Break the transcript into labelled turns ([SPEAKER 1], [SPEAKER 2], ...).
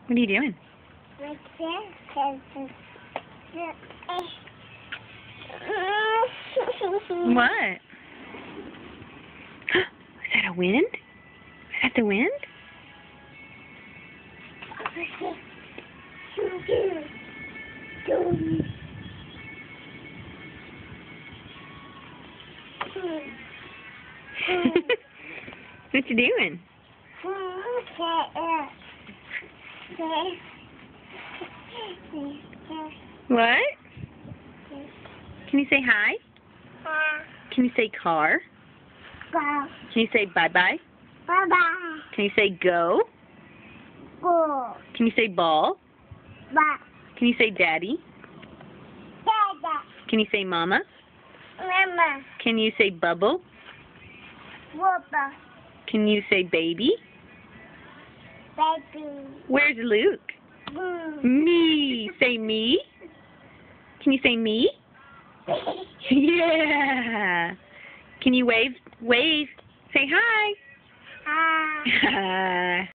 [SPEAKER 1] What are you doing? What? Is that a wind? Is that the wind? What you doing? What? Can you say hi? Can you say car? Can you say bye-bye?
[SPEAKER 2] Bye-bye.
[SPEAKER 1] Can you say go?
[SPEAKER 2] Go.
[SPEAKER 1] Can you say ball?
[SPEAKER 2] Bye.
[SPEAKER 1] Can you say daddy?
[SPEAKER 2] Dada.
[SPEAKER 1] Can you say mama?
[SPEAKER 2] Mama.
[SPEAKER 1] Can you say bubble?
[SPEAKER 2] Whoopa.
[SPEAKER 1] Can you say baby?
[SPEAKER 2] Baby.
[SPEAKER 1] Where's Luke?
[SPEAKER 2] Boo.
[SPEAKER 1] Me. Say me. Can you say me? Yeah. Can you wave? Wave. Say hi.
[SPEAKER 2] Ah.